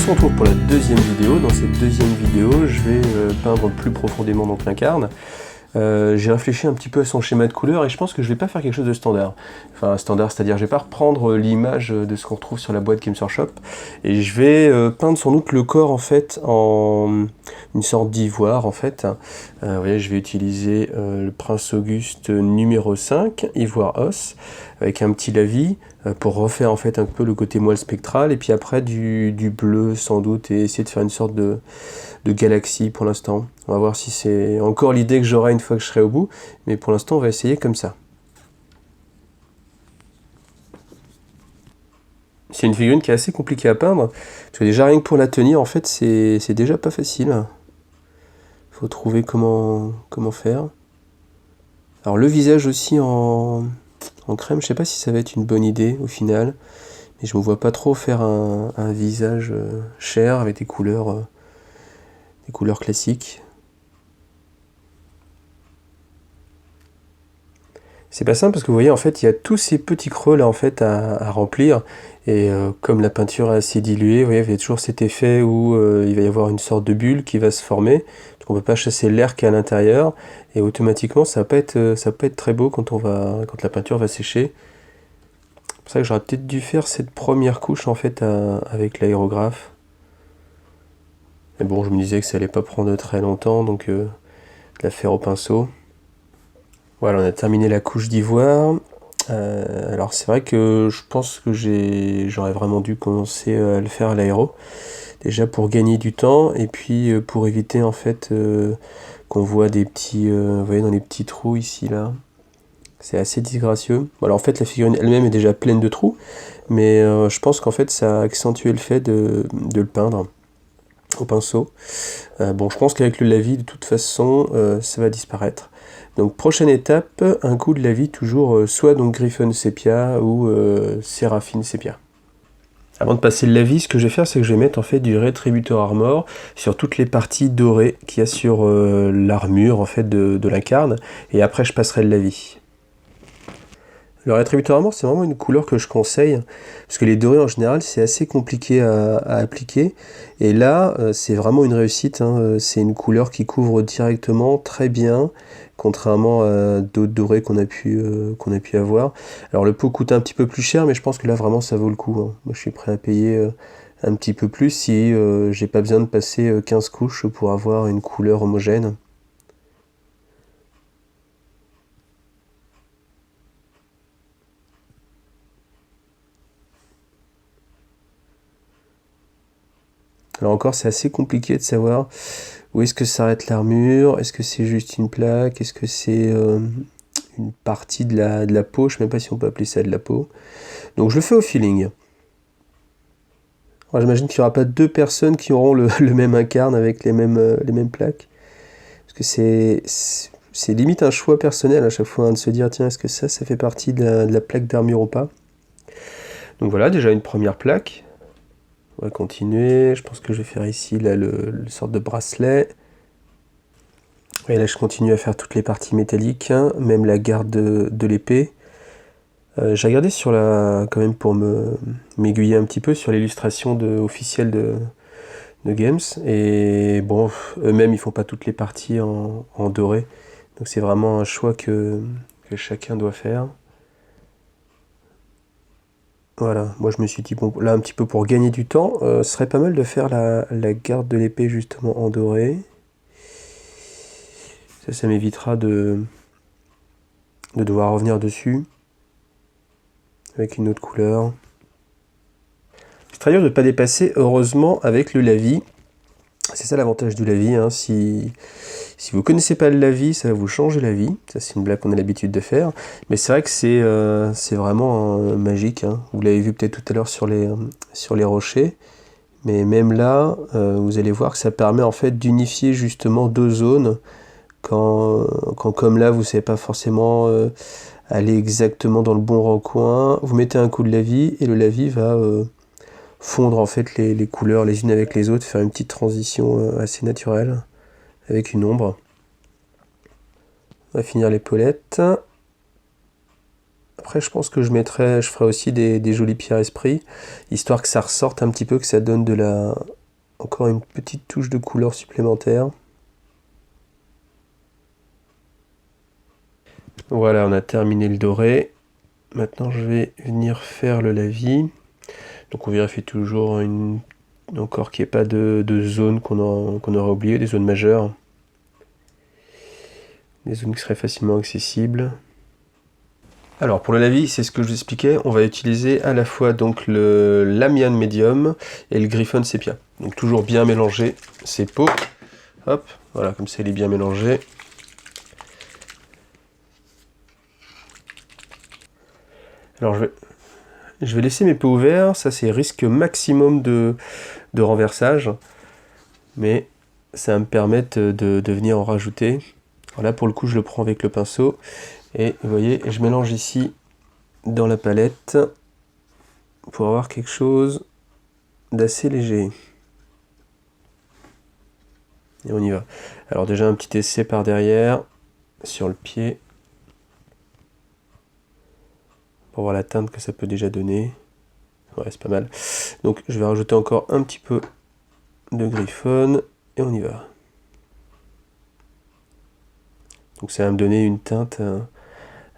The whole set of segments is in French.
se retrouve pour la deuxième vidéo. Dans cette deuxième vidéo, je vais peindre plus profondément donc l'incarne. J'ai réfléchi un petit peu à son schéma de couleur et je pense que je vais pas faire quelque chose de standard. Enfin standard, c'est-à-dire je vais pas reprendre l'image de ce qu'on retrouve sur la boîte Games Workshop et je vais peindre sans doute le corps en fait en une sorte d'ivoire en fait. Vous voyez, je vais utiliser le Prince Auguste numéro 5, ivoire os, avec un petit lavis pour refaire en fait un peu le côté moelle spectral et puis après du bleu sans doute et essayer de faire une sorte de galaxie pour l'instant. On va voir si c'est encore l'idée que j'aurai une fois que je serai au bout, mais pour l'instant on va essayer comme ça. C'est une figurine qui est assez compliquée à peindre, parce que déjà rien que pour la tenir en fait c'est déjà pas facile. Faut trouver comment faire. Alors le visage aussi en crème, je sais pas si ça va être une bonne idée au final, mais je me vois pas trop faire un visage cher avec des couleurs classiques. C'est pas simple parce que vous voyez en fait il y a tous ces petits creux là en fait à remplir et comme la peinture est assez diluée, vous voyez il y a toujours cet effet où il va y avoir une sorte de bulle qui va se former, donc on ne peut pas chasser l'air qui est à l'intérieur et automatiquement ça va pas être très beau quand la peinture va sécher. C'est pour ça que j'aurais peut-être dû faire cette première couche en fait avec l'aérographe. Mais bon, je me disais que ça allait pas prendre très longtemps donc de la faire au pinceau. Voilà, on a terminé la couche d'ivoire. Alors c'est vrai que je pense que j'aurais vraiment dû commencer à le faire à l'aéro. Déjà pour gagner du temps et puis pour éviter en fait qu'on voit des petits, vous voyez dans les petits trous ici là. C'est assez disgracieux. Bon, alors en fait la figurine elle-même est déjà pleine de trous, mais je pense qu'en fait ça a accentué le fait de le peindre au pinceau. Bon, je pense qu'avec le lavis de toute façon ça va disparaître. Donc prochaine étape, un coup de lavis toujours soit donc Griffon Sepia ou Séraphine Sepia. Avant de passer le lavis, ce que je vais faire, c'est que je vais mettre en fait du Retributor Armor sur toutes les parties dorées qu'il y a sur l'armure en fait de l'incarne, et après je passerai le lavis. Le Retributor Armor, c'est vraiment une couleur que je conseille, parce que les dorés en général, c'est assez compliqué à appliquer, et là, c'est vraiment une réussite, hein. C'est une couleur qui couvre directement très bien, contrairement à d'autres dorés qu'on a pu avoir. Alors le pot coûte un petit peu plus cher, mais je pense que là, vraiment, ça vaut le coup, hein. Moi, je suis prêt à payer un petit peu plus si j'ai pas besoin de passer 15 couches pour avoir une couleur homogène. Alors encore, c'est assez compliqué de savoir où est-ce que s'arrête l'armure, est-ce que c'est juste une plaque, est-ce que c'est une partie de la peau, je ne sais même pas si on peut appeler ça de la peau. Donc je le fais au feeling. J'imagine qu'il n'y aura pas deux personnes qui auront le même incarne avec les mêmes plaques. Parce que c'est limite un choix personnel à chaque fois, hein, de se dire tiens, est-ce que ça fait partie de la plaque d'armure ou pas. Donc voilà, déjà une première plaque. On va continuer, je pense que je vais faire ici là, le sorte de bracelet. Et là je continue à faire toutes les parties métalliques, hein, même la garde de l'épée. J'ai regardé sur quand même pour m'aiguiller un petit peu sur l'illustration officielle de Games. Et bon, eux-mêmes ils font pas toutes les parties en doré. Donc c'est vraiment un choix que chacun doit faire. Voilà, moi je me suis dit, bon, là un petit peu pour gagner du temps, ce serait pas mal de faire la garde de l'épée justement en doré. Ça m'évitera de devoir revenir dessus avec une autre couleur. C'est très dur de ne pas dépasser, heureusement, avec le lavis. C'est ça l'avantage du lavis, hein. Si vous ne connaissez pas le lavis, ça va vous changer la vie. Ça, c'est une blague qu'on a l'habitude de faire. Mais c'est vrai que c'est vraiment magique, hein. Vous l'avez vu peut-être tout à l'heure sur les rochers. Mais même là, vous allez voir que ça permet en fait d'unifier justement deux zones. Quand comme là, vous ne savez pas forcément aller exactement dans le bon recoin, vous mettez un coup de lavis et le lavis va fondre en fait les couleurs les unes avec les autres, faire une petite transition assez naturelle avec une ombre. On va finir l'épaulette. Après je pense que je ferai aussi des jolies pierres esprit, histoire que ça ressorte un petit peu, que ça donne de encore une petite touche de couleur supplémentaire. Voilà, on a terminé le doré. Maintenant, je vais venir faire le lavis. Donc on vérifie toujours encore qu'il n'y ait pas de zones qu'on aurait oubliées, des zones majeures. Des zones qui seraient facilement accessibles. Alors pour le lavis, c'est ce que je vous expliquais, on va utiliser à la fois donc le Lamian Medium et le Griffon Sepia. Donc toujours bien mélanger ces pots. Hop, voilà, comme ça il est bien mélangé. Alors je vais laisser mes pots ouverts, ça c'est risque maximum de renversage, mais ça va me permettre de venir en rajouter. Alors là pour le coup je le prends avec le pinceau, et vous voyez, je mélange ici dans la palette pour avoir quelque chose d'assez léger. Et on y va. Alors déjà un petit essai par derrière, sur le pied, pour voir la teinte que ça peut déjà donner. Ouais, c'est pas mal. Donc je vais rajouter encore un petit peu de Griffon, et on y va. Donc ça va me donner une teinte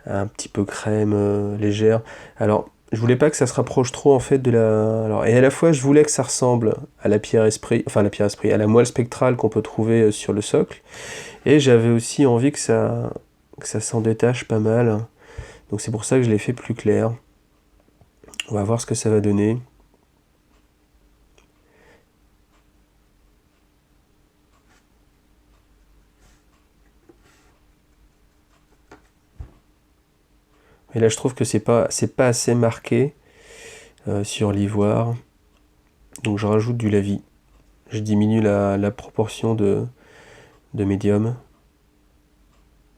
un petit peu crème légère. Alors je voulais pas que ça se rapproche trop en fait de la... Alors, et à la fois je voulais que ça ressemble à la pierre esprit, enfin la pierre esprit, à la moelle spectrale qu'on peut trouver sur le socle. Et j'avais aussi envie que ça s'en détache pas mal. Donc c'est pour ça que je l'ai fait plus clair. On va voir ce que ça va donner. Et là je trouve que c'est pas assez marqué sur l'ivoire. Donc je rajoute du lavis. Je diminue la proportion de médium.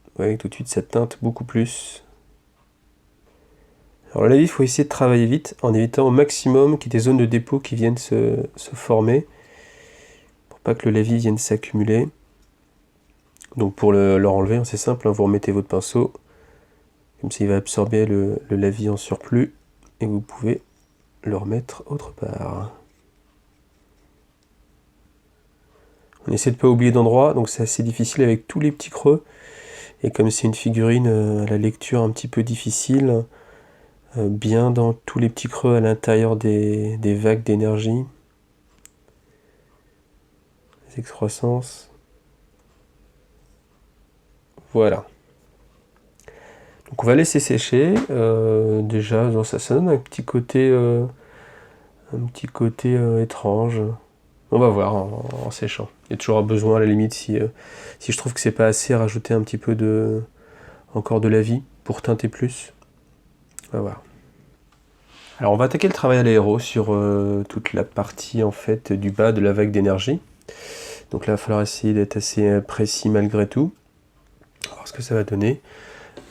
Vous voyez tout de suite ça teinte beaucoup plus. Alors le lavis, il faut essayer de travailler vite en évitant au maximum qu'il y ait des zones de dépôt qui viennent se former, pour pas que le lavis vienne s'accumuler. Donc pour le enlever, c'est simple, hein, vous remettez votre pinceau, comme ça il va absorber le lavis en surplus, et vous pouvez le remettre autre part. On essaie de ne pas oublier d'endroit, donc c'est assez difficile avec tous les petits creux, et comme c'est une figurine à la lecture un petit peu difficile, bien dans tous les petits creux à l'intérieur des vagues d'énergie, les excroissances. Voilà. Donc on va laisser sécher. Déjà, ça donne un petit côté étrange. On va voir en séchant. Il y a toujours besoin, à la limite, si je trouve que c'est pas assez, rajouter un petit peu encore de lavis pour teinter plus. On va voir. Alors on va attaquer le travail à l'aéro sur toute la partie en fait du bas de la vague d'énergie. Donc là il va falloir essayer d'être assez précis malgré tout. On va voir ce que ça va donner.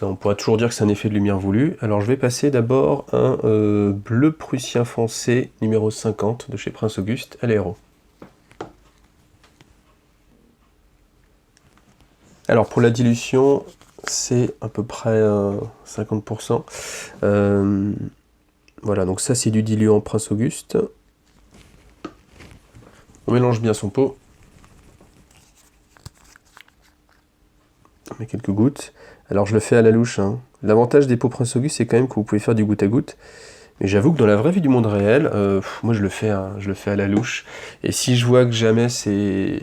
On pourra toujours dire que c'est un effet de lumière voulu. Alors je vais passer d'abord un bleu prussien foncé numéro 50 de chez Prince Auguste à l'aéro. Alors pour la dilution, c'est à peu près 50%. Voilà, donc ça c'est du diluant Prince Auguste. On mélange bien son pot. On met quelques gouttes. Alors je le fais à la louche, hein. L'avantage des pots Prince Auguste, c'est quand même que vous pouvez faire du goutte à goutte. Mais j'avoue que dans la vraie vie du monde réel, moi je le fais à la louche. Et si je vois que jamais c'est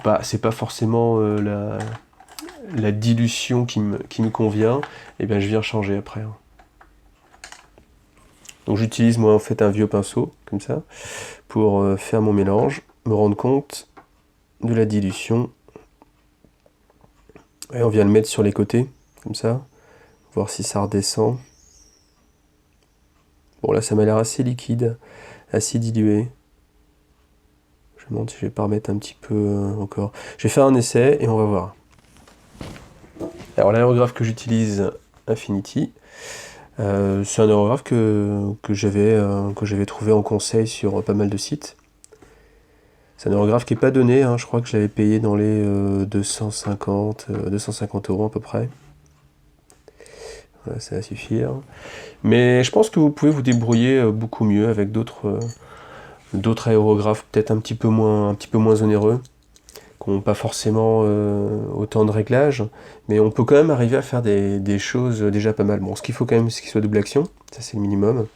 pas forcément la dilution qui me convient, et bien je viens changer après, hein. Donc j'utilise moi en fait un vieux pinceau, comme ça, pour faire mon mélange, me rendre compte de la dilution. Et on vient le mettre sur les côtés, comme ça, voir si ça redescend. Bon là ça m'a l'air assez liquide, assez dilué. Je me demande si je vais pas remettre un petit peu encore. Je vais faire un essai et on va voir. Alors l'aérographe que j'utilise, Infinity, c'est un aérographe que j'avais trouvé en conseil sur pas mal de sites. C'est un aérographe qui n'est pas donné, hein, je crois que je l'avais payé dans les 250 € à peu près. Voilà, ça va suffire. Mais je pense que vous pouvez vous débrouiller beaucoup mieux avec d'autres d'autres aérographes peut-être un petit peu moins onéreux, qui n'ont pas forcément autant de réglages, mais on peut quand même arriver à faire des choses déjà pas mal. Bon, ce qu'il faut quand même, c'est qu'il soit double action, ça c'est le minimum.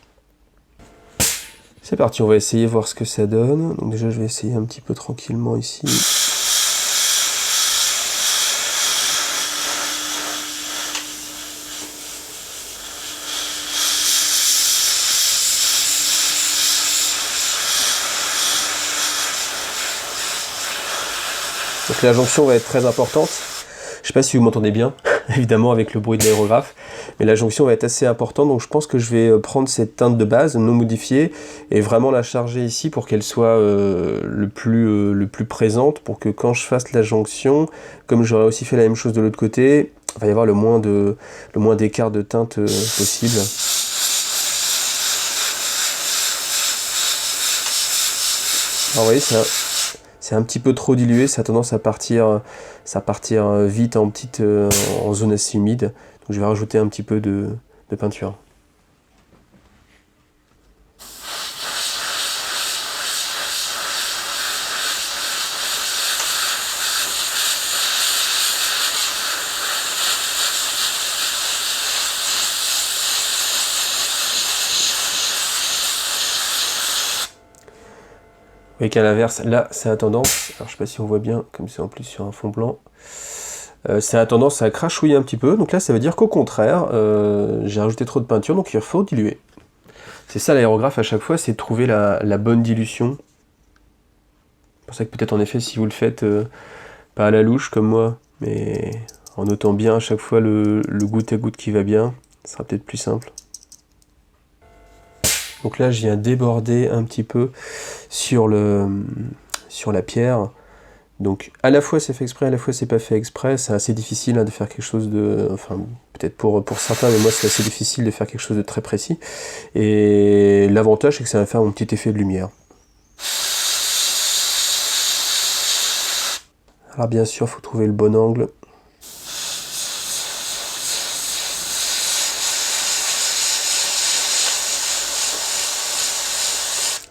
C'est parti, on va essayer voir ce que ça donne. Donc déjà, je vais essayer un petit peu tranquillement ici. Donc la jonction va être très importante. Je ne sais pas si vous m'entendez bien, évidemment avec le bruit de l'aérographe, mais la jonction va être assez importante, donc je pense que je vais prendre cette teinte de base, non modifiée, et vraiment la charger ici pour qu'elle soit le plus présente, pour que quand je fasse la jonction, comme j'aurais aussi fait la même chose de l'autre côté, il va y avoir le moins d'écart de teinte possible. Alors vous voyez, c'est un petit peu trop dilué, ça a tendance à partir vite en zone assez humide. Donc je vais rajouter un petit peu de peinture. Vous voyez qu'à l'inverse, là, ça a tendance, alors je sais pas si on voit bien, comme c'est en plus sur un fond blanc, ça a tendance à crachouiller un petit peu, donc là ça veut dire qu'au contraire, j'ai rajouté trop de peinture, donc il faut diluer. C'est ça l'aérographe à chaque fois, c'est trouver la bonne dilution. C'est pour ça que peut-être en effet, si vous le faites pas à la louche comme moi, mais en notant bien à chaque fois le goutte à goutte qui va bien, ce sera peut-être plus simple. Donc là, je viens déborder un petit peu sur la pierre. Donc à la fois c'est fait exprès, à la fois c'est pas fait exprès. C'est assez difficile de faire quelque chose de... Enfin, peut-être pour certains, mais moi c'est assez difficile de faire quelque chose de très précis. Et l'avantage, c'est que ça va faire mon petit effet de lumière. Alors bien sûr, il faut trouver le bon angle.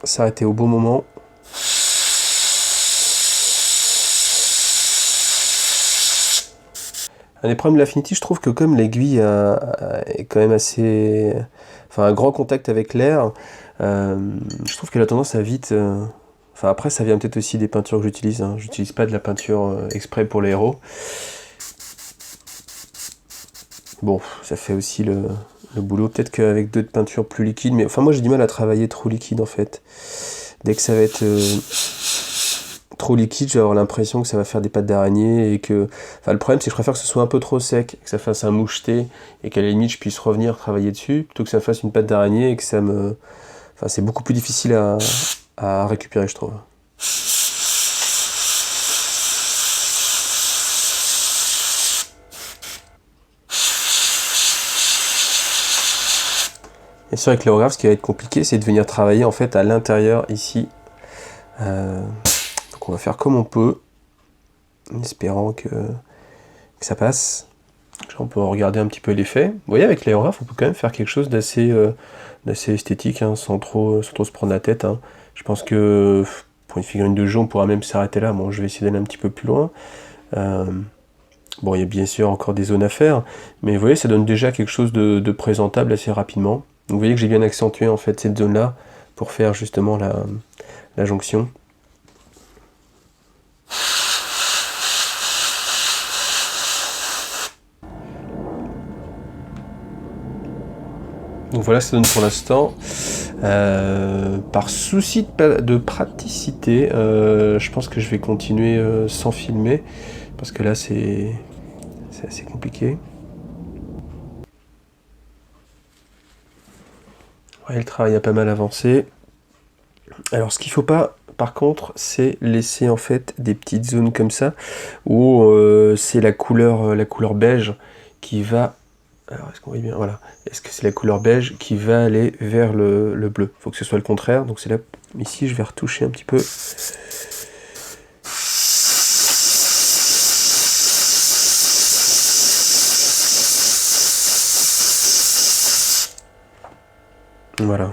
S'arrêter au bon moment. Un des problèmes de l'Affinity, je trouve que comme l'aiguille est quand même assez... Enfin, un grand contact avec l'air, je trouve qu'elle a tendance à vite... Enfin, après, ça vient peut-être aussi des peintures que j'utilise. Hein. J'utilise pas de la peinture exprès pour les héros. Bon, ça fait aussi le boulot. Peut-être qu'avec d'autres peintures plus liquides, mais enfin, moi j'ai du mal à travailler trop liquide en fait. Dès que ça va être trop liquide, je vais avoir l'impression que ça va faire des pattes d'araignée et que... Enfin, le problème, c'est que je préfère que ce soit un peu trop sec, que ça fasse un moucheté et qu'à la limite, je puisse revenir travailler dessus, plutôt que ça fasse une patte d'araignée et que ça me... Enfin, c'est beaucoup plus difficile à récupérer, je trouve. Et c'est vrai que l'aérographe, ce qui va être compliqué, c'est de venir travailler en fait à l'intérieur ici. Donc on va faire comme on peut, en espérant que ça passe. On peut regarder un petit peu l'effet. Vous voyez, avec l'aérographe, on peut quand même faire quelque chose d'assez esthétique, hein, sans trop se prendre la tête. Hein. Je pense que pour une figurine de jeu, on pourra même s'arrêter là. Bon, je vais essayer d'aller un petit peu plus loin. Bon, il y a bien sûr encore des zones à faire, mais vous voyez, ça donne déjà quelque chose de présentable assez rapidement. Donc vous voyez que j'ai bien accentué en fait cette zone-là pour faire justement la jonction. Donc voilà, ça donne pour l'instant. Par souci de praticité, je pense que je vais continuer sans filmer, parce que là c'est assez compliqué. Ouais, le travail a pas mal avancé. Alors ce qu'il ne faut pas, par contre, c'est laisser en fait des petites zones comme ça, où c'est la couleur beige qui va... Alors, est-ce qu'on voit bien? Voilà. Est-ce que c'est la couleur beige qui va aller vers le bleu? Il faut que ce soit le contraire. Donc c'est là, ici, je vais retoucher un petit peu. Voilà.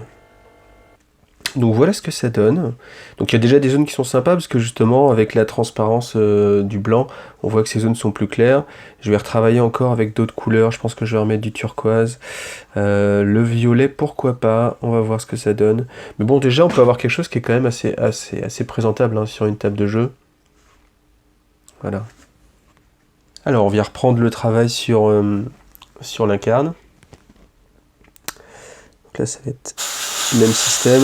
Donc voilà ce que ça donne. Donc il y a déjà des zones qui sont sympas parce que justement avec la transparence du blanc, on voit que ces zones sont plus claires. Je vais retravailler encore avec d'autres couleurs, je pense que je vais remettre du turquoise. Le violet, pourquoi pas, on va voir ce que ça donne. Mais bon, déjà on peut avoir quelque chose qui est quand même assez présentable hein, sur une table de jeu. Voilà. Alors on vient reprendre le travail sur l'incarne. Donc là ça va être le même système.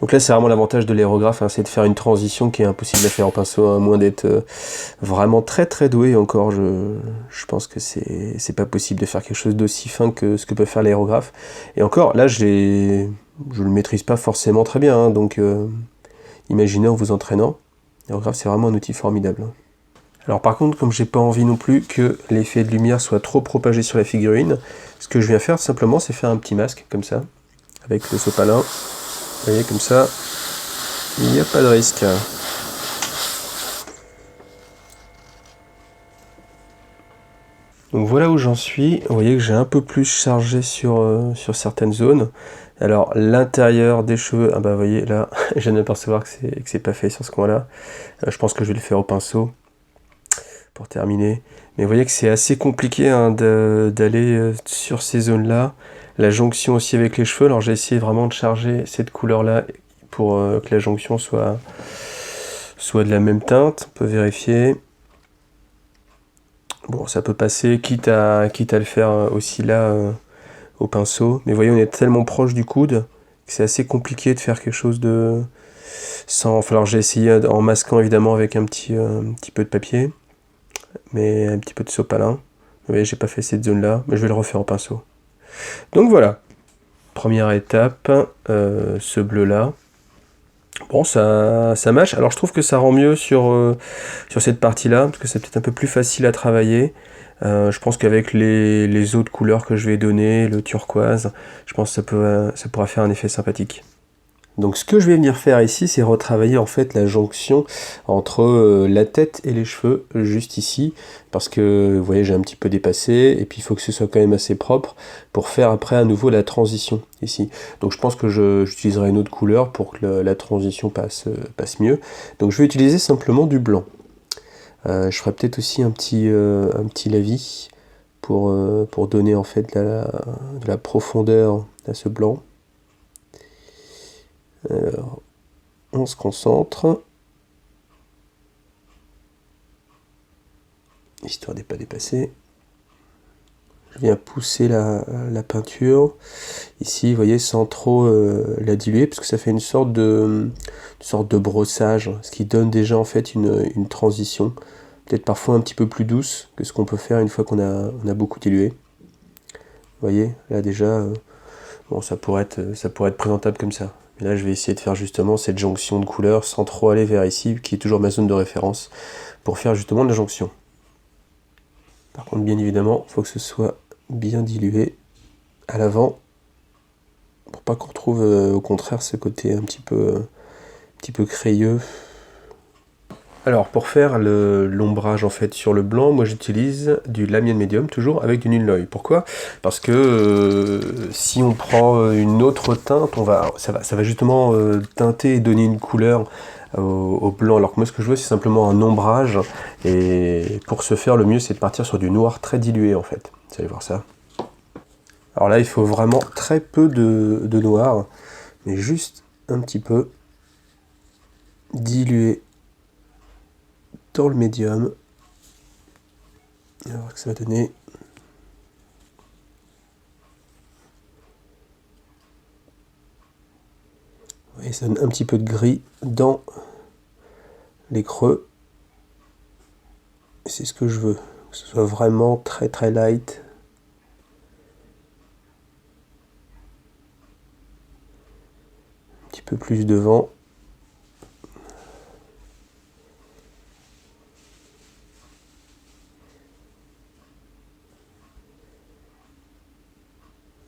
Donc là, c'est vraiment l'avantage de l'aérographe, hein, c'est de faire une transition qui est impossible à faire en pinceau, à moins d'être vraiment très très doué. Encore, je pense que c'est pas possible de faire quelque chose d'aussi fin que ce que peut faire l'aérographe. Et encore, là, je le maîtrise pas forcément très bien, hein, donc imaginez en vous entraînant. L'aérographe, c'est vraiment un outil formidable. Alors par contre, comme j'ai pas envie non plus que l'effet de lumière soit trop propagé sur la figurine, ce que je viens faire simplement, c'est faire un petit masque comme ça, avec le sopalin. Vous voyez, comme ça, il n'y a pas de risque. Donc voilà où j'en suis. Vous voyez que j'ai un peu plus chargé sur certaines zones. Alors l'intérieur des cheveux, ah bah vous voyez là, je viens de m'apercevoir que c'est pas fait sur ce coin-là. Je pense que je vais le faire au pinceau pour terminer. Mais vous voyez que c'est assez compliqué hein, d'aller sur ces zones-là. La jonction aussi avec les cheveux. Alors j'ai essayé vraiment de charger cette couleur-là pour que la jonction soit de la même teinte. On peut vérifier. Bon, ça peut passer, quitte à le faire aussi là au pinceau. Mais vous voyez, on est tellement proche du coude que c'est assez compliqué de faire quelque chose de sans. Alors j'ai essayé en masquant évidemment avec un petit peu de papier, mais un petit peu de sopalin. Vous voyez, j'ai pas fait cette zone-là, mais je vais le refaire au pinceau. Donc voilà, première étape, ce bleu-là. Bon, ça match. Alors je trouve que ça rend mieux sur cette partie-là, parce que c'est peut-être un peu plus facile à travailler. Je pense qu'avec les autres couleurs que je vais donner, le turquoise, je pense que ça pourra faire un effet sympathique. Donc ce que je vais venir faire ici, c'est retravailler en fait la jonction entre la tête et les cheveux, juste ici, parce que vous voyez j'ai un petit peu dépassé, et puis il faut que ce soit quand même assez propre pour faire après à nouveau la transition ici. Donc je pense que j'utiliserai une autre couleur pour que la transition passe mieux. Donc je vais utiliser simplement du blanc. Je ferai peut-être aussi un petit lavis pour donner en fait de la profondeur à ce blanc. Alors, on se concentre, histoire de ne pas dépasser. Je viens pousser la peinture, ici, vous voyez, sans trop la diluer, parce que ça fait une sorte de brossage, ce qui donne déjà en fait une transition, peut-être parfois un petit peu plus douce que ce qu'on peut faire une fois qu'on a beaucoup dilué. Vous voyez, là déjà, bon, ça pourrait être présentable comme ça. Mais là, je vais essayer de faire justement cette jonction de couleurs sans trop aller vers ici, qui est toujours ma zone de référence, pour faire justement de la jonction. Par contre, bien évidemment, il faut que ce soit bien dilué à l'avant, pour pas qu'on retrouve au contraire ce côté un petit peu crayeux. Alors pour faire l'ombrage en fait sur le blanc, moi j'utilise du Lamian Medium, toujours avec du Nulloy. Pourquoi? Parce que si on prend une autre teinte, ça va justement teinter et donner une couleur au blanc. Alors que moi ce que je veux c'est simplement un ombrage, et pour ce faire le mieux c'est de partir sur du noir très dilué en fait. Vous allez voir ça. Alors là il faut vraiment très peu de noir, mais juste un petit peu dilué dans le médium. Alors que ça va donner. Et ça donne un petit peu de gris dans les creux. C'est ce que je veux, que ce soit vraiment très très light. Un petit peu plus devant.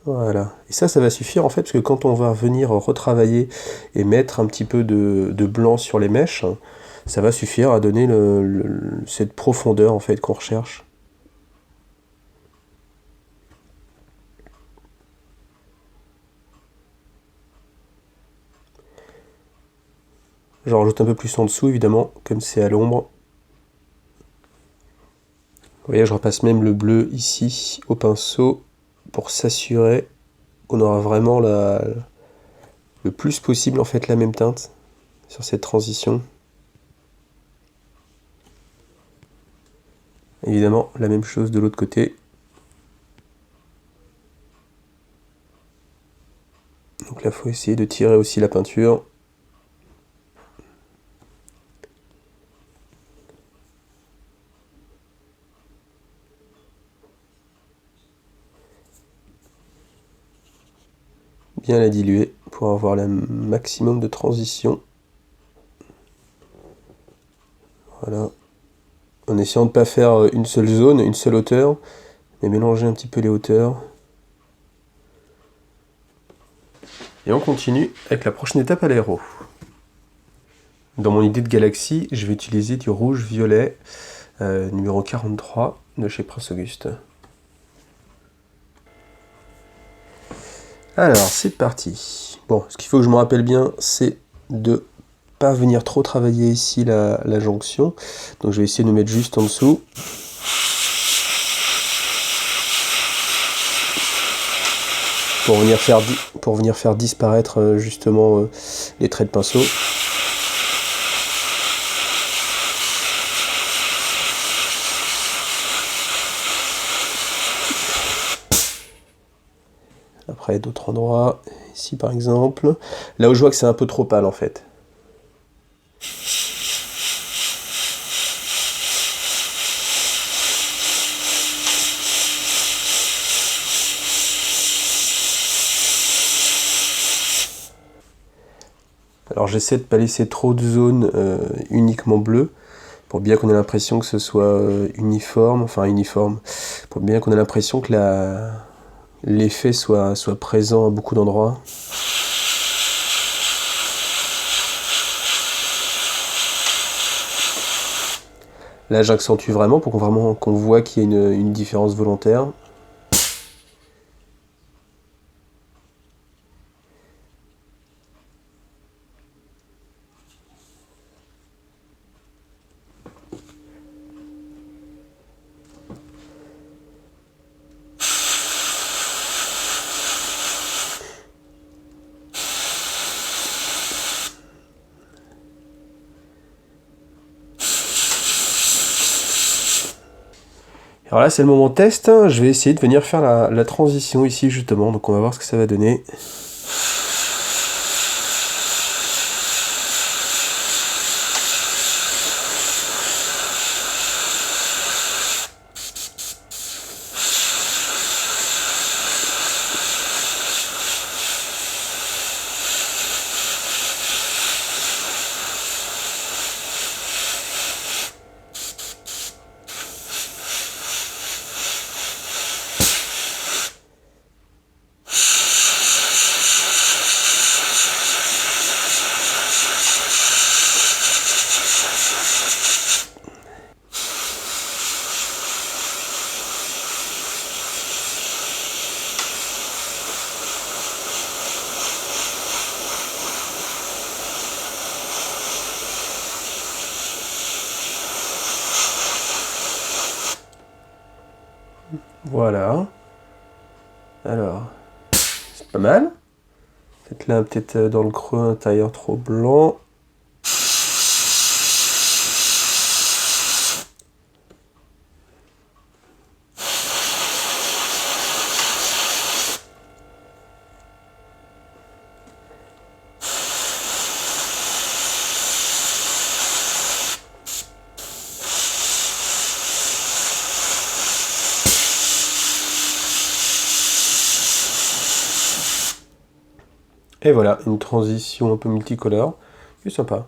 Voilà. Et ça va suffire en fait, parce que quand on va venir retravailler et mettre un petit peu de blanc sur les mèches, ça va suffire à donner cette profondeur en fait qu'on recherche. J'en rajoute un peu plus en dessous évidemment, comme c'est à l'ombre. Vous voyez, je repasse même le bleu ici au pinceau pour s'assurer qu'on aura vraiment le plus possible en fait la même teinte sur cette transition. Évidemment, la même chose de l'autre côté. Donc là, il faut essayer de tirer aussi la peinture. Bien la diluer pour avoir le maximum de transition. Voilà. En essayant de ne pas faire une seule zone, une seule hauteur, mais mélanger un petit peu les hauteurs. Et on continue avec la prochaine étape à l'aéro. Dans mon idée de galaxie, je vais utiliser du rouge-violet numéro 43 de chez Prince Auguste. Alors, c'est parti. Bon, ce qu'il faut que je me rappelle bien, c'est de pas venir trop travailler ici la jonction. Donc je vais essayer de mettre juste en dessous. Pour venir faire disparaître justement les traits de pinceau. Après d'autres endroits, ici par exemple, là où je vois que c'est un peu trop pâle en fait. Alors j'essaie de ne pas laisser trop de zones uniquement bleues, pour bien qu'on ait l'impression que ce soit uniforme, pour bien qu'on ait l'impression que l'effet soit présent à beaucoup d'endroits. Là j'accentue vraiment pour qu'on voit qu'il y a une différence volontaire. Alors là c'est le moment test, je vais essayer de venir faire la transition ici justement, donc on va voir ce que ça va donner. Voilà. Alors, c'est pas mal. Peut-être là, peut-être dans le creux intérieur trop blanc. Et voilà, une transition un peu multicolore, c'est sympa.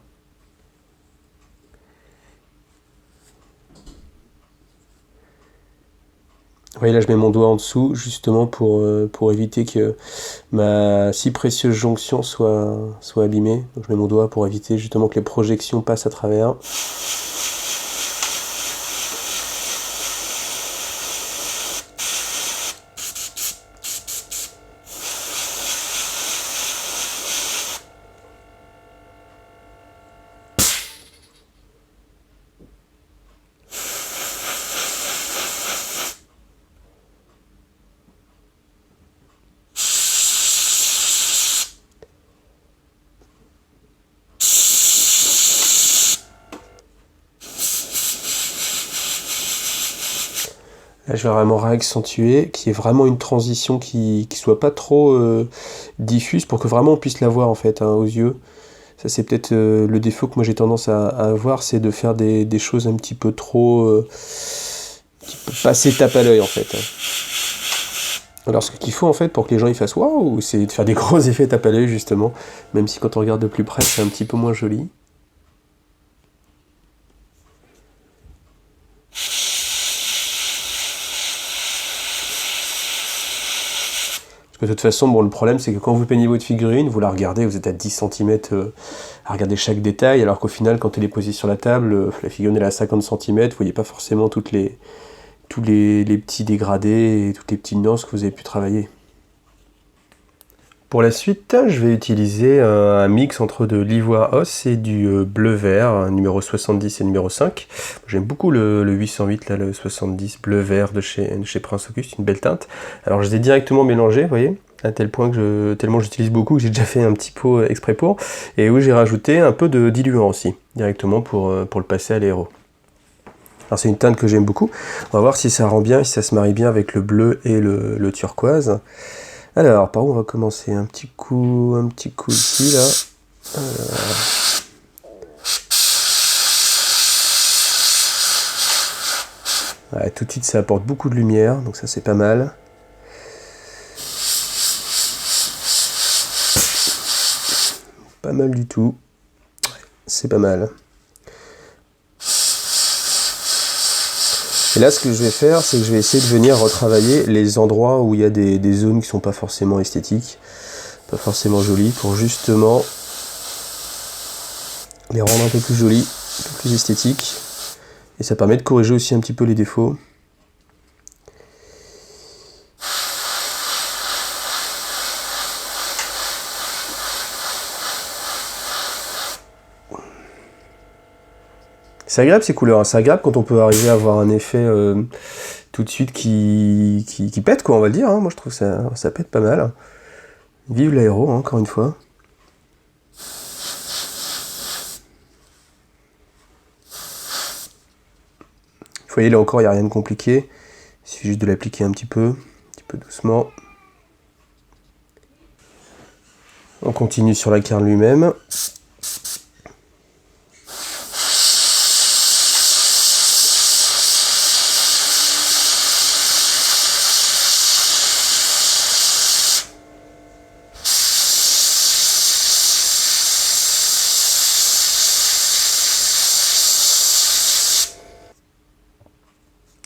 Vous voyez là je mets mon doigt en dessous justement pour éviter que ma si précieuse jonction soit abîmée. Donc je mets mon doigt pour éviter justement que les projections passent à travers. Là, je vais vraiment réaccentuer, qu'il y ait vraiment une transition qui soit pas trop diffuse pour que vraiment on puisse la voir en fait hein, aux yeux. Ça c'est peut-être le défaut que moi j'ai tendance à avoir, c'est de faire des choses un petit peu trop... qui passer tape à l'œil en fait. Alors ce qu'il faut en fait pour que les gens ils fassent waouh, c'est de faire des gros effets tape à l'œil justement, même si quand on regarde de plus près c'est un petit peu moins joli. Parce que de toute façon, bon, le problème, c'est que quand vous peignez votre figurine, vous la regardez, vous êtes à 10 cm à regarder chaque détail, alors qu'au final, quand elle est posée sur la table, la figurine elle est à 50 cm, vous voyez pas forcément tous les petits dégradés et toutes les petites nuances que vous avez pu travailler. Pour la suite, je vais utiliser un mix entre de l'ivoire os et du bleu-vert, numéro 70 et numéro 5. J'aime beaucoup le 808, là, le 70 bleu-vert de chez Prince Auguste, une belle teinte. Alors je les ai directement mélangés, vous voyez, à tel point que tellement j'utilise beaucoup que j'ai déjà fait un petit pot exprès pour, et où j'ai rajouté un peu de diluant aussi, directement pour le passer à l'aéro. Alors c'est une teinte que j'aime beaucoup. On va voir si ça rend bien, si ça se marie bien avec le bleu et le turquoise. Alors, par où on va commencer? Un petit coup ici, là. Ouais, tout de suite, ça apporte beaucoup de lumière, donc ça, c'est pas mal. Pas mal du tout. C'est pas mal. Et là, ce que je vais faire, c'est que je vais essayer de venir retravailler les endroits où il y a des zones qui sont pas forcément esthétiques, pas forcément jolies, pour justement les rendre un peu plus jolies, un peu plus esthétiques. Et ça permet de corriger aussi un petit peu les défauts. C'est agréable ces couleurs, hein. C'est agréable quand on peut arriver à avoir un effet tout de suite qui pète, quoi, on va le dire. Hein. Moi je trouve que ça pète pas mal. Vive l'aéro, hein, encore une fois. Vous voyez là encore, il n'y a rien de compliqué. Il suffit juste de l'appliquer un petit peu doucement. On continue sur la carne lui-même.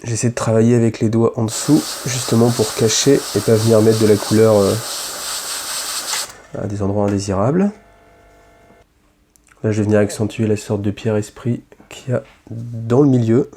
J'essaie de travailler avec les doigts en dessous, justement pour cacher et pas venir mettre de la couleur à des endroits indésirables. Là, je vais venir accentuer la sorte de pierre-esprit qu'il y a dans le milieu.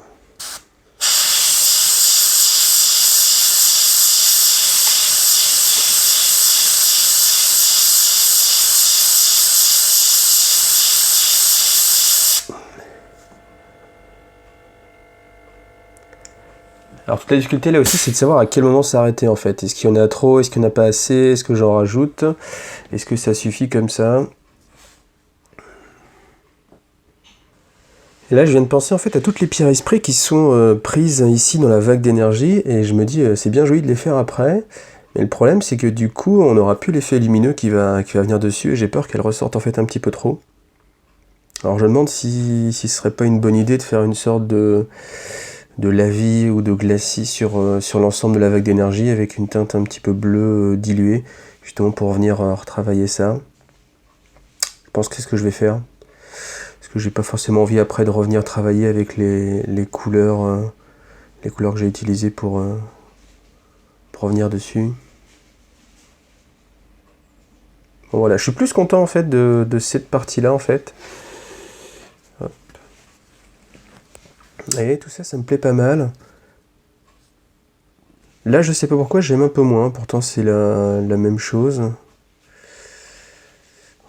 Alors toute la difficulté là aussi, c'est de savoir à quel moment s'arrêter en fait. Est-ce qu'il y en a trop? Est-ce qu'il n'y en a pas assez? Est-ce que j'en rajoute? Est-ce que ça suffit comme ça? Et là je viens de penser en fait à toutes les pierres esprits qui sont prises ici dans la vague d'énergie, et je me dis c'est bien joli de les faire après, mais le problème c'est que du coup on n'aura plus l'effet lumineux qui va venir dessus, et j'ai peur qu'elle ressorte en fait un petit peu trop. Alors je me demande si ce serait pas une bonne idée de faire une sorte de lavis ou de glacis sur l'ensemble de la vague d'énergie avec une teinte un petit peu bleue diluée, justement pour venir retravailler ça. Je pense que c'est ce que je vais faire. Parce que j'ai pas forcément envie après de revenir travailler avec les couleurs que j'ai utilisées pour pour revenir dessus. Bon, voilà, je suis plus content en fait de cette partie-là en fait. Hop. Et tout ça, ça me plaît pas mal. Là, je sais pas pourquoi, j'aime un peu moins, pourtant c'est la même chose.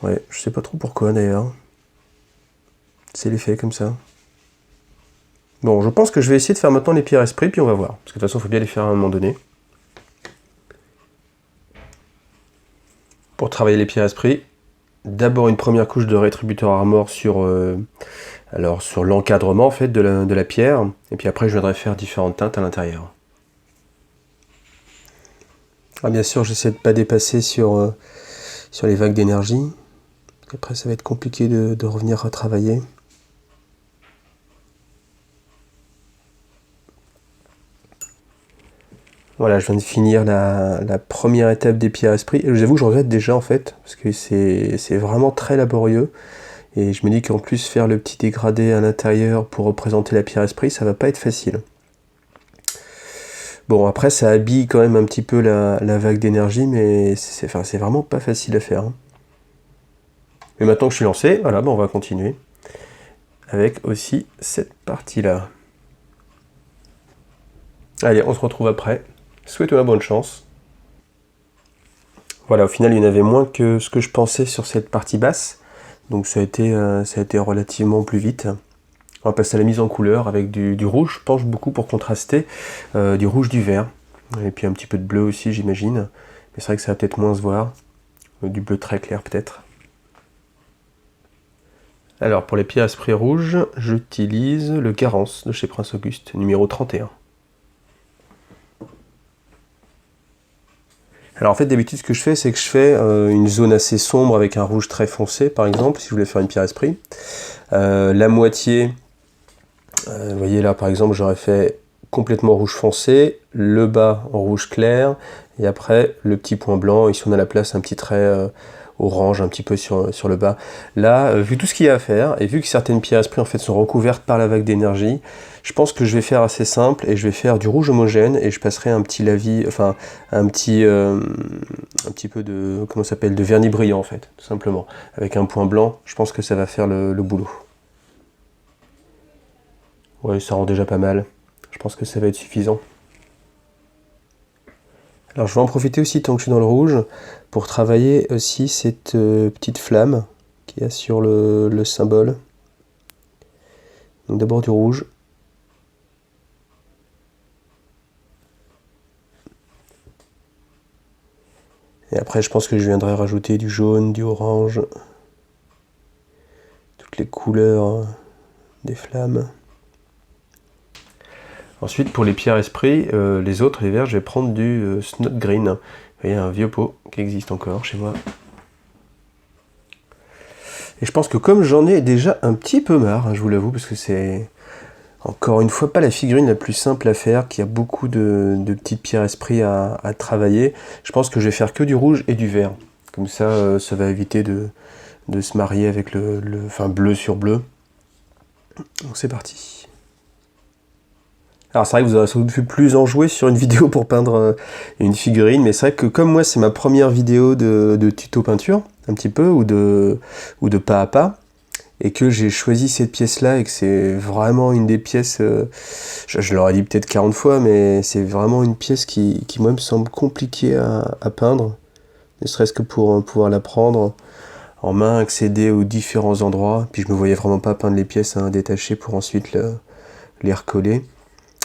Ouais, je sais pas trop pourquoi d'ailleurs. C'est l'effet comme ça. Bon, je pense que je vais essayer de faire maintenant les pierres esprits, puis on va voir. Parce que de toute façon, il faut bien les faire à un moment donné. Pour travailler les pierres esprits, d'abord une première couche de rétributeur armor sur l'encadrement en fait de la pierre, et puis après je viendrai faire différentes teintes à l'intérieur. Ah, bien sûr, j'essaie de ne pas dépasser sur les vagues d'énergie. Après, ça va être compliqué de revenir retravailler. Voilà, je viens de finir la première étape des pierres esprits. Et j'avoue que je regrette déjà en fait, parce que c'est vraiment très laborieux. Et je me dis qu'en plus faire le petit dégradé à l'intérieur pour représenter la pierre esprit, ça va pas être facile. Bon, après ça habille quand même un petit peu la vague d'énergie, mais c'est vraiment pas facile à faire. Mais maintenant que je suis lancé, voilà, on va continuer avec aussi cette partie-là. Allez, on se retrouve après. Souhaitez-moi bonne chance. Voilà, au final, il y en avait moins que ce que je pensais sur cette partie basse. Donc ça a été relativement plus vite. On va passer à la mise en couleur avec du rouge, je penche beaucoup pour contraster, du rouge, du vert. Et puis un petit peu de bleu aussi, j'imagine. Mais c'est vrai que ça va peut-être moins se voir. Du bleu très clair peut-être. Alors pour les pierres esprits rouges, j'utilise le Garance de chez Prince Auguste, numéro 31. Alors en fait d'habitude ce que je fais, c'est que je fais une zone assez sombre avec un rouge très foncé par exemple, si je voulais faire une pierre esprit. La moitié, vous voyez là par exemple j'aurais fait complètement rouge foncé, le bas en rouge clair, et après le petit point blanc, ici on a la place un petit trait orange un petit peu sur le bas. Là, vu tout ce qu'il y a à faire, et vu que certaines pierres esprits en fait sont recouvertes par la vague d'énergie, je pense que je vais faire assez simple, et je vais faire du rouge homogène, et je passerai un petit lavis, enfin un petit peu de, comment ça s'appelle, de vernis brillant en fait, tout simplement. Avec un point blanc, je pense que ça va faire le boulot. Ouais, ça rend déjà pas mal. Je pense que ça va être suffisant. Alors je vais en profiter aussi tant que je suis dans le rouge pour travailler aussi cette petite flamme qu'il y a sur le symbole. Donc d'abord du rouge. Et après je pense que je viendrai rajouter du jaune, du orange, toutes les couleurs des flammes. Ensuite, pour les pierres esprits, les autres, les verts, je vais prendre du Snot Green. Vous voyez, un vieux pot qui existe encore chez moi. Et je pense que comme j'en ai déjà un petit peu marre, je vous l'avoue, parce que c'est encore une fois pas la figurine la plus simple à faire, qui a beaucoup de petites pierres esprits à travailler, je pense que je vais faire que du rouge et du vert. Comme ça, ça va éviter de se marier avec enfin bleu sur bleu. Donc c'est parti. Alors c'est vrai que vous aurez sans doute vu plus enjoué sur une vidéo pour peindre une figurine, mais c'est vrai que comme moi c'est ma première vidéo de tuto peinture, un petit peu, ou de pas à pas, et que j'ai choisi cette pièce-là, et que c'est vraiment une des pièces, je l'aurais dit peut-être 40 fois, mais c'est vraiment une pièce qui moi me semble compliquée à peindre, ne serait-ce que pour pouvoir la prendre en main, accéder aux différents endroits, puis je me voyais vraiment pas peindre les pièces détachées pour ensuite les recoller.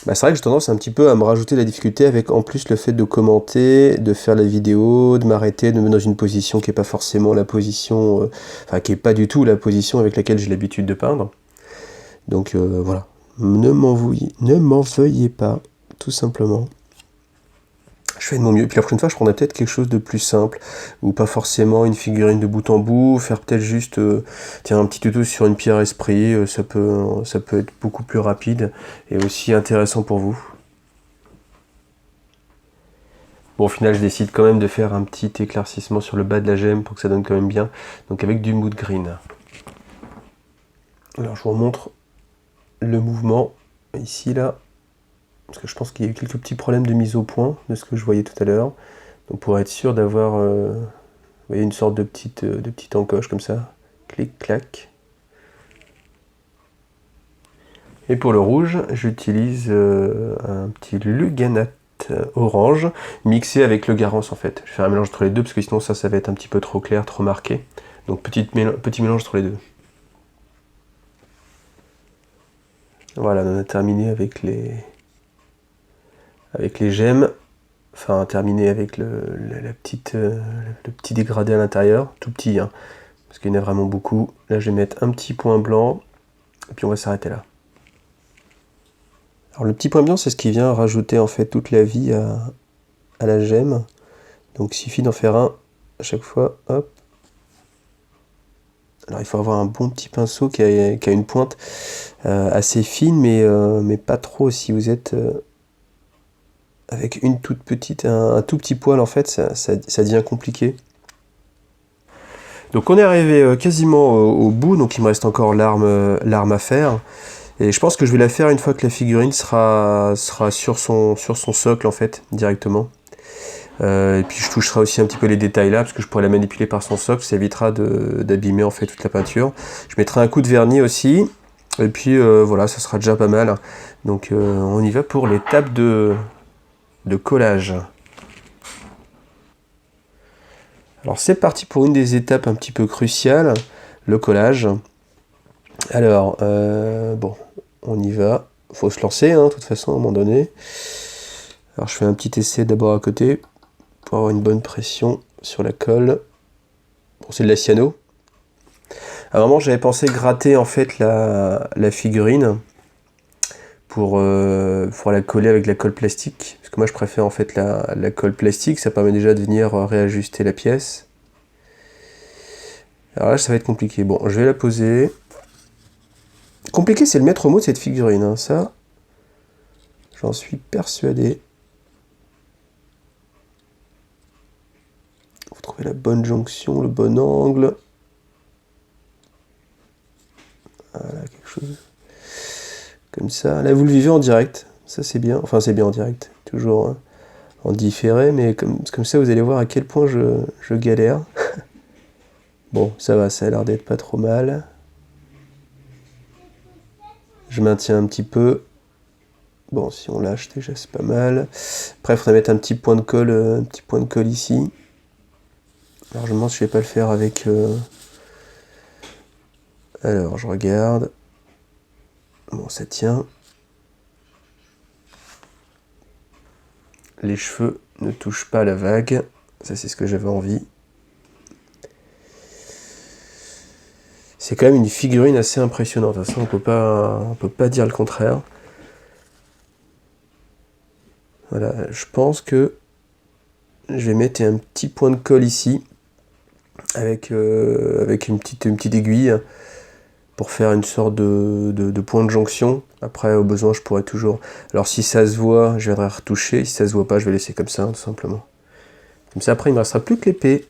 Bah, c'est vrai que j'ai tendance un petit peu à me rajouter la difficulté avec en plus le fait de commenter, de faire la vidéo, de m'arrêter, de me mettre dans une position qui n'est pas forcément la position, enfin qui n'est pas du tout la position avec laquelle j'ai l'habitude de peindre. Donc voilà, ne m'en veuillez pas, tout simplement. Je fais de mon mieux, puis la prochaine fois je prendrai peut-être quelque chose de plus simple, ou pas forcément une figurine de bout en bout, faire peut-être juste un petit tuto sur une pierre esprit, ça peut être beaucoup plus rapide et aussi intéressant pour vous. Bon, au final je décide quand même de faire un petit éclaircissement sur le bas de la gemme pour que ça donne quand même bien, donc avec du mood green. Alors je vous remontre le mouvement, ici là, parce que je pense qu'il y a eu quelques petits problèmes de mise au point de ce que je voyais tout à l'heure. Donc pour être sûr d'avoir vous voyez, une sorte de petite encoche comme ça. Clic, clac. Et pour le rouge, j'utilise un petit Luganat orange mixé avec le Garance en fait. Je vais faire un mélange entre les deux parce que sinon ça va être un petit peu trop clair, trop marqué. Donc petit mélange entre les deux. Voilà, on a terminé avec les gemmes. Enfin, terminé avec le petit dégradé à l'intérieur, tout petit, hein, parce qu'il y en a vraiment beaucoup. Là, je vais mettre un petit point blanc, et puis on va s'arrêter là. Alors le petit point blanc, c'est ce qui vient rajouter en fait toute la vie à la gemme. Donc il suffit d'en faire un à chaque fois, hop. Alors il faut avoir un bon petit pinceau qui a une pointe assez fine, mais pas trop si vous êtes avec une toute petite, un tout petit poil en fait, ça devient compliqué. Donc on est arrivé quasiment au bout, donc il me reste encore l'arme à faire. Et je pense que je vais la faire une fois que la figurine sera sur son socle en fait, directement. Et puis je toucherai aussi un petit peu les détails là, parce que je pourrais la manipuler par son socle, ça évitera d'abîmer en fait toute la peinture. Je mettrai un coup de vernis aussi, et puis voilà, ça sera déjà pas mal. Donc on y va pour l'étape de collage. Alors c'est parti pour une des étapes un petit peu cruciales, le collage. Alors, bon, on y va. Faut se lancer, hein, de toute façon, à un moment donné. Alors je fais un petit essai d'abord à côté, pour avoir une bonne pression sur la colle. Bon, c'est de la cyano. À un moment, j'avais pensé gratter en fait la figurine pour la coller avec la colle plastique. Parce que moi, je préfère en fait la colle plastique. Ça permet déjà de venir réajuster la pièce. Alors là, ça va être compliqué. Bon, je vais la poser. Compliqué, c'est le maître mot de cette figurine. Hein. Ça, j'en suis persuadé. Faut trouver la bonne jonction, le bon angle. Voilà, quelque chose comme ça. Là, vous le vivez en direct. Ça, c'est bien. Enfin, c'est bien en direct. Toujours hein, en différé, mais comme ça, vous allez voir à quel point je galère. Bon, ça va, ça a l'air d'être pas trop mal. Je maintiens un petit peu. Bon, si on lâche déjà, c'est pas mal. Après, il faudrait mettre un petit point de colle ici. Largement, je ne vais pas le faire avec... Alors, je regarde. Bon, ça tient. Les cheveux ne touchent pas la vague. Ça, c'est ce que j'avais envie. C'est quand même une figurine assez impressionnante. De toute façon, on peut pas dire le contraire. Voilà, je pense que je vais mettre un petit point de colle ici, avec une petite aiguille, pour faire une sorte de point de jonction. Après, au besoin, je pourrais toujours... Alors, si ça se voit, je viendrai retoucher. Si ça se voit pas, je vais laisser comme ça, tout simplement. Comme ça, après, il ne me restera plus que l'épée.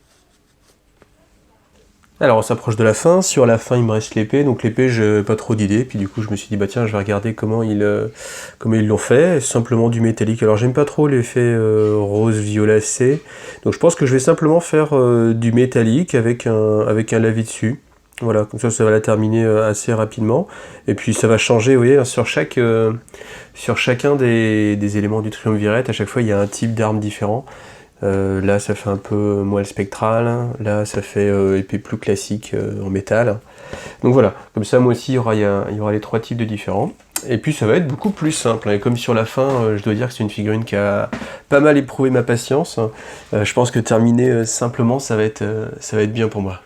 Alors, on s'approche de la fin. Sur la fin, il me reste l'épée. Donc, l'épée, j'ai pas trop d'idées. Puis, du coup, je me suis dit, bah tiens, je vais regarder comment ils l'ont fait. Simplement du métallique. Alors, j'aime pas trop l'effet rose violacé. Donc, je pense que je vais simplement faire du métallique avec un lavis dessus. Voilà, comme ça va la terminer assez rapidement. Et puis ça va changer, vous voyez, sur chacun des éléments du triumvirate, à chaque fois il y a un type d'arme différent. Là ça fait un peu moelle spectrale, là ça fait épée plus classique en métal. Donc voilà, comme ça moi aussi il y aura les trois types de différents. Et puis ça va être beaucoup plus simple. Et comme sur la fin, je dois dire que c'est une figurine qui a pas mal éprouvé ma patience. Je pense que terminer simplement, ça va être bien pour moi.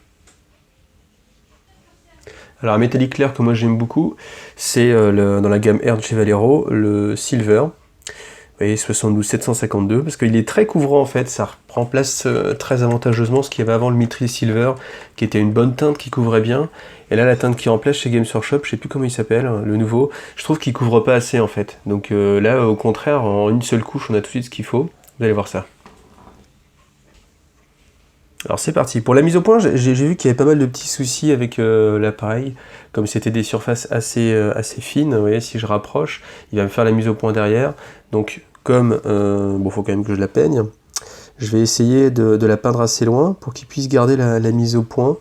Alors un métallique clair que moi j'aime beaucoup, c'est dans la gamme R de chez Vallejo, le Silver. Vous voyez, 72752, parce qu'il est très couvrant en fait, ça remplace très avantageusement ce qu'il y avait avant le Mithril Silver, qui était une bonne teinte qui couvrait bien. Et là la teinte qui remplace chez Games Workshop, je sais plus comment il s'appelle, le nouveau, je trouve qu'il couvre pas assez en fait. Donc là au contraire, en une seule couche on a tout de suite ce qu'il faut, vous allez voir ça. Alors c'est parti. Pour la mise au point, j'ai vu qu'il y avait pas mal de petits soucis avec l'appareil. Comme c'était des surfaces assez fines, vous voyez, si je rapproche, il va me faire la mise au point derrière. Donc comme, bon, faut quand même que je la peigne, je vais essayer de la peindre assez loin pour qu'il puisse garder la mise au point.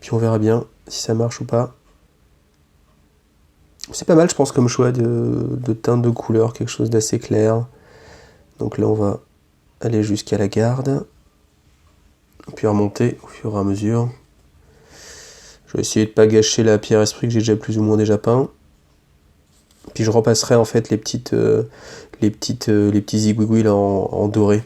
Puis on verra bien si ça marche ou pas. C'est pas mal, je pense, comme choix de teinte de couleur, quelque chose d'assez clair. Donc là, on va aller jusqu'à la garde, puis remonter au fur et à mesure. Je vais essayer de pas gâcher la pierre esprit que j'ai déjà plus ou moins déjà peint. Puis je repasserai en fait les petits zigouigouis là en doré.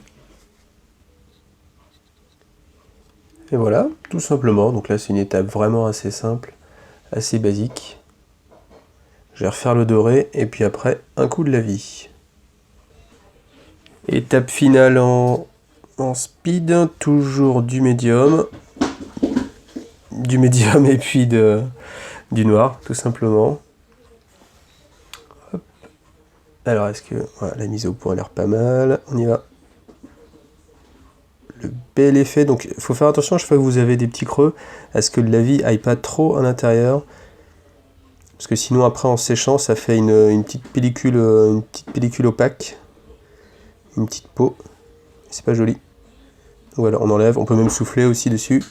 Et voilà, tout simplement. Donc là, c'est une étape vraiment assez simple, assez basique. Je vais refaire le doré et puis après un coup de la vie. Étape finale en speed, toujours du médium et puis du noir, tout simplement. Hop. Alors est-ce que voilà, la mise au point a l'air pas mal, on y va. Le bel effet, donc il faut faire attention à chaque fois que vous avez des petits creux, à ce que la vie aille pas trop à l'intérieur. Parce que sinon après en séchant ça fait une petite pellicule opaque, une petite peau, c'est pas joli. Donc voilà, on enlève, on peut même souffler aussi dessus.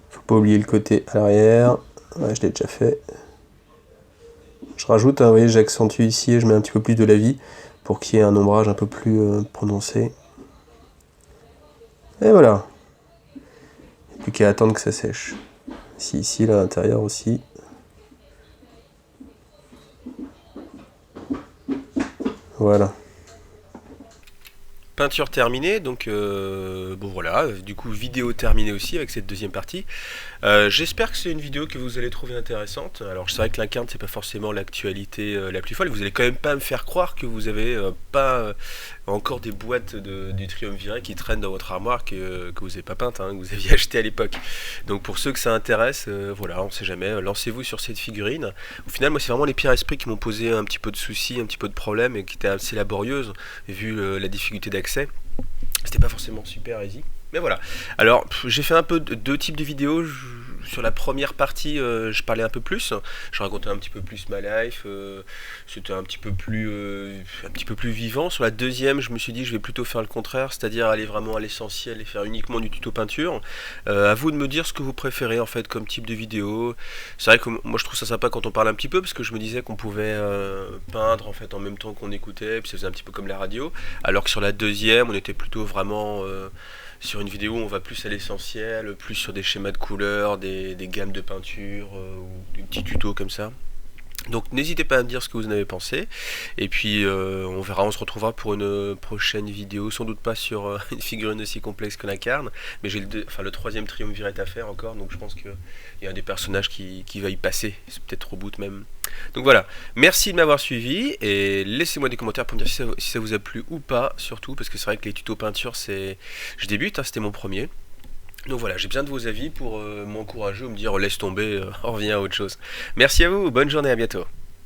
Faut pas oublier le côté à l'arrière, ouais, je l'ai déjà fait. Je rajoute, hein, vous voyez, j'accentue ici et je mets un petit peu plus de la vie pour qu'il y ait un ombrage un peu plus prononcé. Et voilà. Il n'y a plus qu'à attendre que ça sèche. Ici, là, à l'intérieur aussi. Voilà. Peinture terminée, donc bon voilà, du coup vidéo terminée aussi avec cette deuxième partie. J'espère que c'est une vidéo que vous allez trouver intéressante. Alors c'est vrai que l'incarne c'est pas forcément l'actualité la plus folle, vous allez quand même pas me faire croire que vous avez pas encore des boîtes du triumvirat qui traînent dans votre armoire que vous n'avez pas peintes, hein, que vous aviez acheté à l'époque. Donc pour ceux que ça intéresse, voilà, on sait jamais, lancez-vous sur cette figurine. Au final moi c'est vraiment les pierres esprits qui m'ont posé un petit peu de soucis, un petit peu de problèmes et qui étaient assez laborieuses vu la difficulté d'accès. C'était pas forcément super easy. Mais voilà. Alors, j'ai fait un peu deux types de vidéos. Sur la première partie, je parlais un peu plus. Je racontais un petit peu plus ma life. C'était un petit peu plus vivant. Sur la deuxième, je me suis dit, je vais plutôt faire le contraire, c'est-à-dire aller vraiment à l'essentiel et faire uniquement du tuto peinture. À vous de me dire ce que vous préférez en fait comme type de vidéo. C'est vrai que moi, je trouve ça sympa quand on parle un petit peu, parce que je me disais qu'on pouvait peindre en fait en même temps qu'on écoutait, puis ça faisait un petit peu comme la radio. Alors que sur la deuxième, on était plutôt vraiment sur une vidéo où on va plus à l'essentiel, plus sur des schémas de couleurs, des gammes de peinture ou des petits tutos comme ça. Donc n'hésitez pas à me dire ce que vous en avez pensé. Et puis on verra, on se retrouvera pour une prochaine vidéo, sans doute pas sur une figurine aussi complexe que l'incarne, mais j'ai le troisième triumvirat à faire encore, donc je pense qu'il y a un des personnages qui va y passer, c'est peut-être Reboot même. Donc voilà, merci de m'avoir suivi et laissez-moi des commentaires pour me dire si ça vous a plu ou pas, surtout parce que c'est vrai que les tutos peinture, je débute, hein, c'était mon premier. Donc voilà, j'ai besoin de vos avis pour m'encourager ou me dire laisse tomber, on revient à autre chose. Merci à vous, bonne journée, à bientôt.